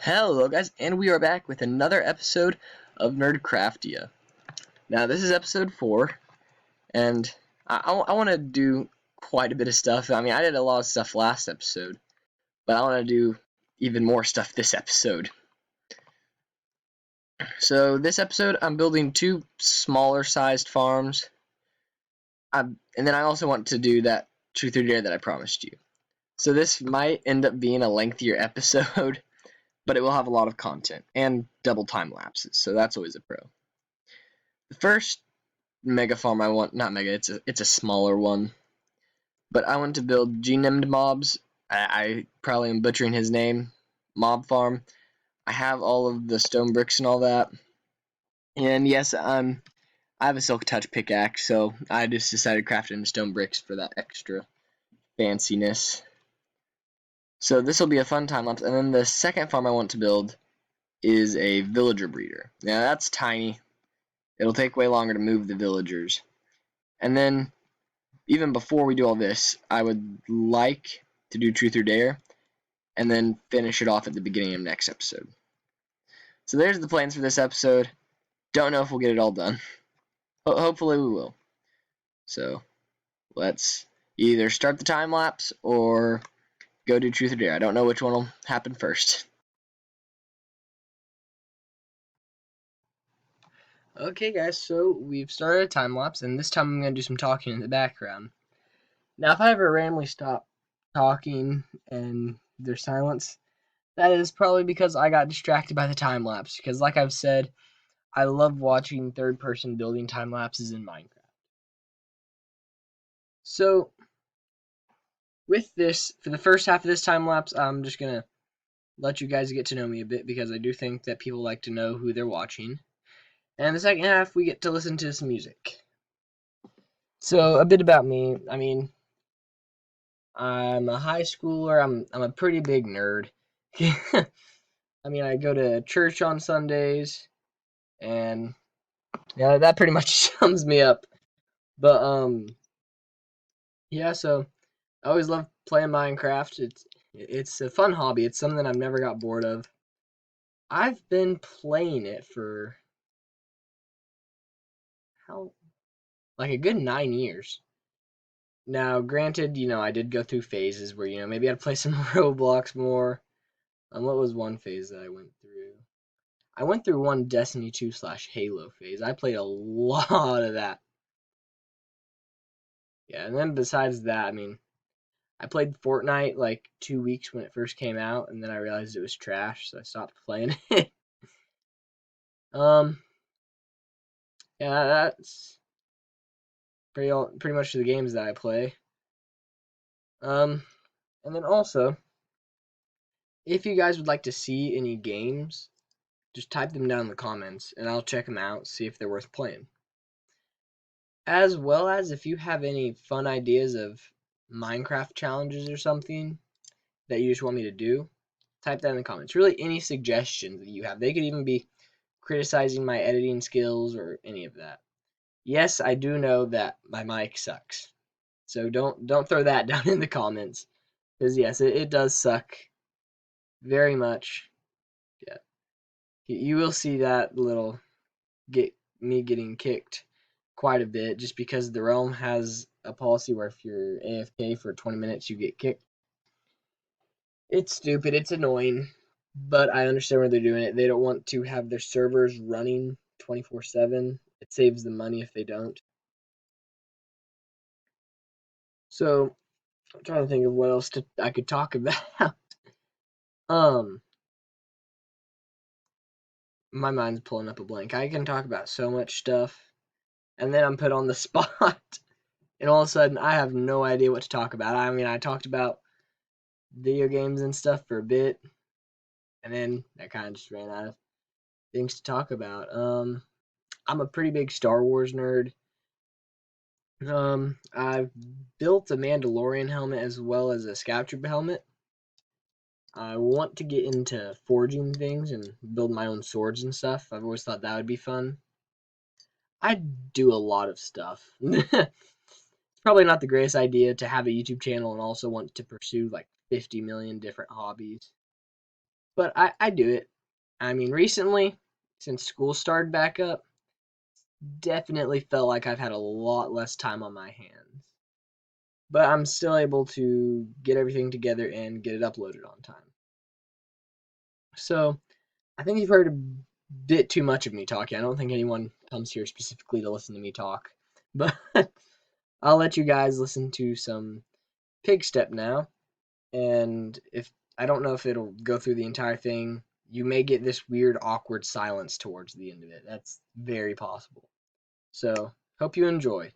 Hello guys, and we are back with another episode of Nerdcraftia. Now this is episode 4, and I want to do quite a bit of stuff. I mean, I did a lot of stuff last episode, but I want to do even more stuff this episode. So this episode, I'm building 2 smaller sized farms, and then I also want to do that Truth or Dare that I promised you. So this might end up being a lengthier episode, but it will have a lot of content and double time lapses, so that's always a pro. The first mega farm I want, not mega, it's a smaller one, but I want to build G-named mobs. I probably am butchering his name, mob farm. I have all of the stone bricks and all that, and yes, I have a silk touch pickaxe, so I just decided to craft it into stone bricks for that extra fanciness. So this will be a fun time lapse. And then the second farm I want to build is a villager breeder. Now that's tiny. It'll take way longer to move the villagers. And then, even before we do all this, I would like to do Truth or Dare, and then finish it off at the beginning of next episode. So there's the plans for this episode. Don't know if we'll get it all done. Hopefully we will. So let's either start the time lapse or go do Truth or Dare. I don't know which one will happen first. Okay guys, so we've started a time lapse, and this time I'm going to do some talking in the background. Now if I ever randomly stop talking and there's silence, that is probably because I got distracted by the time lapse, because like I've said, I love watching third person building time lapses in Minecraft. So with this, for the first half of this time lapse, I'm just going to let you guys get to know me a bit, because I do think that people like to know who they're watching. And the second half, we get to listen to some music. So a bit about me. I mean, I'm a high schooler. I'm a pretty big nerd. I mean, I go to church on Sundays, and yeah, that pretty much sums me up. But yeah. So I always love playing Minecraft. It's a fun hobby. It's something I've never got bored of. I've been playing it for like a good 9 years. Now, granted, I did go through phases where, maybe I'd play some Roblox more. What was one phase that I went through? I went through one Destiny 2/Halo phase. I played a lot of that. Yeah, and then besides that, I mean, I played Fortnite like 2 weeks when it first came out, and then I realized it was trash, so I stopped playing it. um, yeah, that's pretty much the games that I play. And then also, if you guys would like to see any games, just type them down in the comments, and I'll check them out, see if they're worth playing. As well as if you have any fun ideas of Minecraft challenges or something that you just want me to do, type that in the comments. Really, any suggestions that you have. They could even be criticizing my editing skills or any of that. Yes, I do know that my mic sucks. So don't throw that down in the comments. Because yes, it does suck very much. Yeah. You will see that little me getting kicked quite a bit, just because the realm has a policy where if you're AFK for 20 minutes you get kicked. It's stupid, it's annoying, but I understand why they're doing it. They don't want to have their servers running 24/7. It saves them money if they don't. So I'm trying to think of what else I could talk about. My mind's pulling up a blank. I can talk about so much stuff, and then I'm put on the spot, and all of a sudden I have no idea what to talk about. I mean, I talked about video games and stuff for a bit, and then I kind of just ran out of things to talk about. I'm a pretty big Star Wars nerd. I've built a Mandalorian helmet as well as a Scout Trooper helmet. I want to get into forging things and build my own swords and stuff. I've always thought that would be fun. I do a lot of stuff. It's probably not the greatest idea to have a YouTube channel and also want to pursue like 50 million different hobbies. But I do it. I mean, recently, since school started back up, definitely felt like I've had a lot less time on my hands. But I'm still able to get everything together and get it uploaded on time. So, I think you've heard a bit too much of me talking. I don't think anyone comes here specifically to listen to me talk. But I'll let you guys listen to some Pig Step now. And if I don't know if it'll go through the entire thing, you may get this weird, awkward silence towards the end of it. That's very possible. So, hope you enjoy.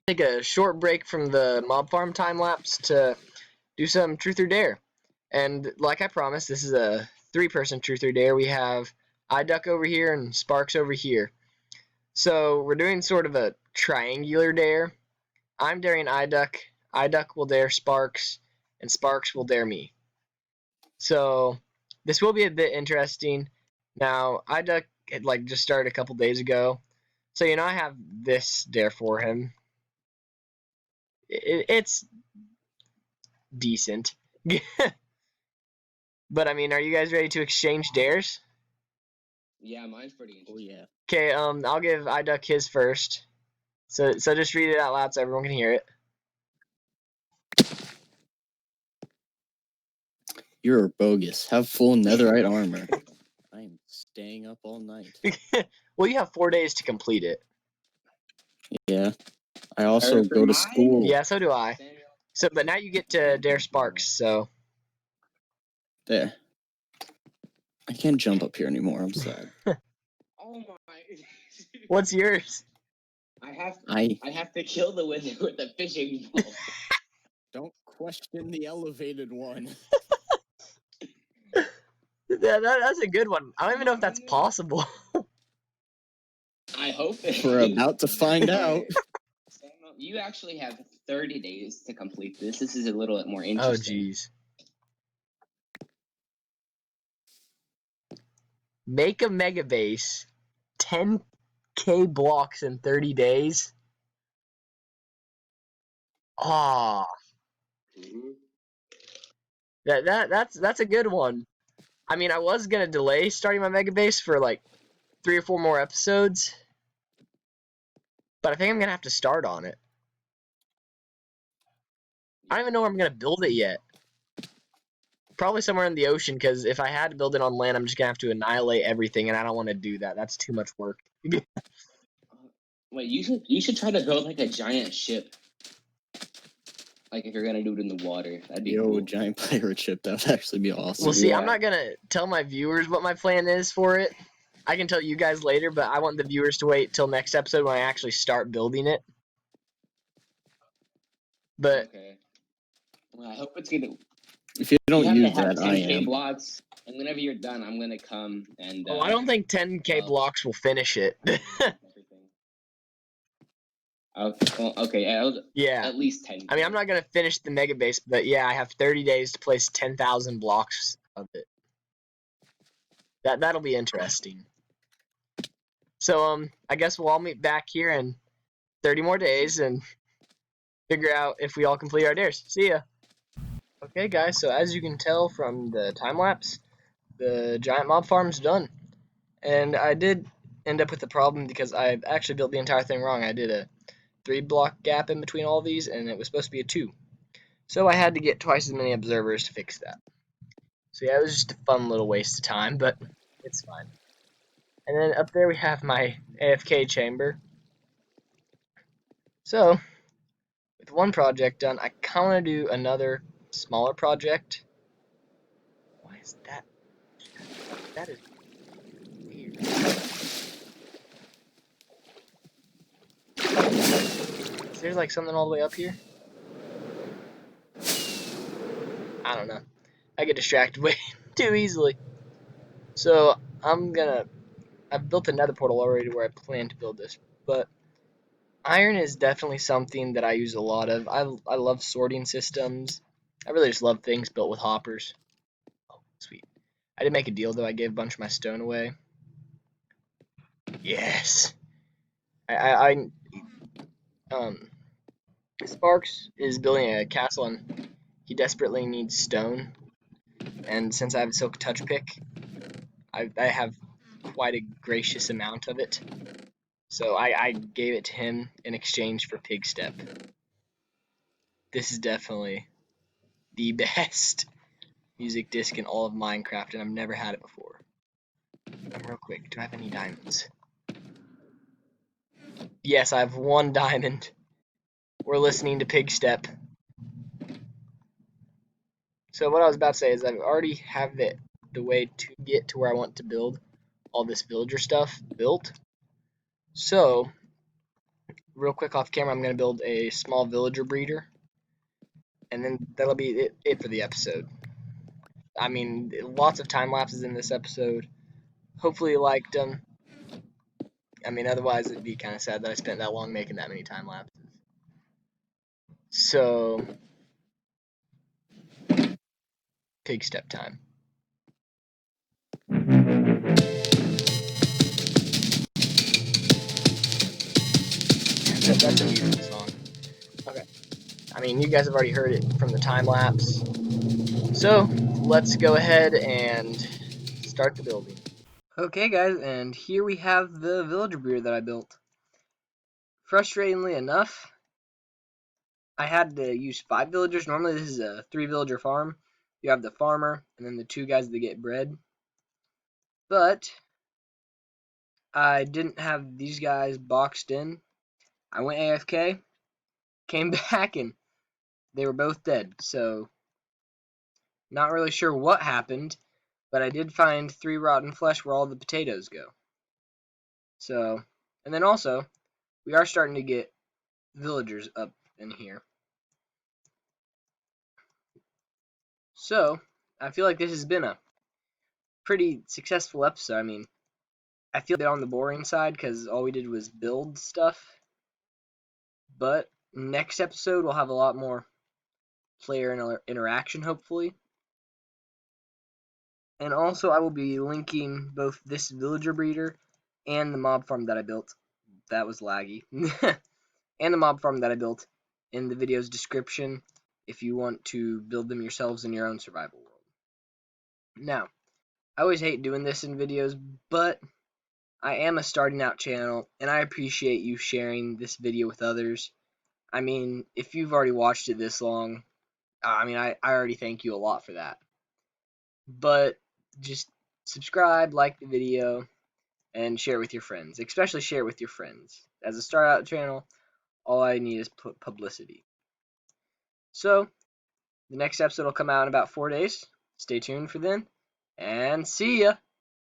Take a short break from the mob farm time lapse to do some truth or dare. And like I promised, this is a 3-person truth or dare. We have iDuck over here and Sparks over here. So we're doing sort of a triangular dare. I'm daring iDuck, iDuck will dare Sparks, and Sparks will dare me. So this will be a bit interesting. Now, iDuck had just started a couple days ago. So I have this dare for him. It's decent. But I mean, are you guys ready to exchange dares? Yeah, mine's pretty interesting. Oh yeah. Okay, I'll give iDuck his first. So just read it out loud so everyone can hear it. You're bogus. Have full netherite armor. I am staying up all night. Well, you have 4 days to complete it. Yeah. I also go to school. Yeah, so do I. So, but now you get to dare Sparks. So There. I can't jump up here anymore. I'm sad. Oh my! What's yours? I have I to kill the wizard with a fishing pole. don't question the elevated one. That's a good one. I don't even know if that's possible. I hope We're about to find out. Samuel, you actually have 30 days to complete this. This is a little bit more Oh, interesting. jeez. Make a mega base, 10K blocks in 30 days. Ah, Mhm. that's a good one. I mean, I was gonna delay starting my mega base for like 3 or 4 more episodes, but I think I'm gonna have to start on it. I don't even know where I'm gonna build it yet. Probably somewhere in the ocean, because if I had to build it on land, I'm just gonna have to annihilate everything, and I don't want to do that. That's too much work. Wait, you should try to build like a giant ship. Like if you're gonna do it in the water, that'd be Yo, cool. giant pirate ship. That would actually be awesome. Well, see, Yeah. I'm not gonna tell my viewers what my plan is for it. I can tell you guys later, but I want the viewers to wait till next episode when I actually start building it. But Okay. Well, I hope it's gonna. If you don't You have use to have that, I 10K am. blocks, and whenever you're done, I'm gonna come and. oh, I don't think 10K blocks will finish it. Everything. Okay. Yeah. At least 10. I mean, I'm not gonna finish the mega base, but yeah, I have 30 days to place 10,000 blocks of it. That'll be interesting. So I guess we'll all meet back here in 30 more days and figure out if we all complete our dares. See ya. Okay, guys. So as you can tell from the time lapse, the giant mob farm's done, and I did end up with a problem because I actually built the entire thing wrong. I did a 3-block gap in between all these, and it was supposed to be a 2. So I had to get twice as many observers to fix that. So yeah, it was just a fun little waste of time, but it's fine. And then up there we have my AFK chamber. So, with one project done, I kind of want to do another smaller project. Why is that? That is weird. Is there like something all the way up here? I don't know. I get distracted way too easily. So I've built another portal already where I plan to build this, but iron is definitely something that I use a lot of. I love sorting systems. I really just love things built with hoppers. Oh, sweet. I did make a deal though. I gave a bunch of my stone away. Yes. Um Sparks is building a castle and he desperately needs stone. And since I have a silk touch pick, I have quite a gracious amount of it. So I gave it to him in exchange for pig step. This is definitely the best music disc in all of Minecraft, and I've never had it before. Real quick, do I have any diamonds? Yes, I have 1 diamond. We're listening to pig step. So what I was about to say is I already have the way to get to where I want to build all this villager stuff built. So, real quick off camera, I'm going to build a small villager breeder. And then that'll be it for the episode. I mean, lots of time lapses in this episode. Hopefully you liked them. I mean, otherwise it'd be kind of sad that I spent that long making that many time lapses. So, pig step time. That's a beautiful song. Okay. I mean, you guys have already heard it from the time lapse. So, let's go ahead and start the building. Okay, guys, and here we have the villager breeder that I built. Frustratingly enough, I had to use 5 villagers. Normally, this is a 3-villager farm. You have the farmer, and then the 2 guys that get bread. But I didn't have these guys boxed in. I went AFK, came back, and they were both dead. So, not really sure what happened. But I did find 3 rotten flesh where all the potatoes go. So, and then also, we are starting to get villagers up in here. So, I feel like this has been a pretty successful episode. I mean, I feel a bit on the boring side because all we did was build stuff. But next episode, we'll have a lot more player interaction, hopefully. And also, I will be linking both this villager breeder and the mob farm that I built. That was laggy. And the mob farm that I built in the video's description if you want to build them yourselves in your own survival world. Now, I always hate doing this in videos, but I am a starting out channel, and I appreciate you sharing this video with others. I mean, if you've already watched it this long, I already thank you a lot for that. But just subscribe, like the video, and share it with your friends. Especially share it with your friends. As a start out channel, all I need is publicity. So, the next episode will come out in about 4 days. Stay tuned for then, and see ya!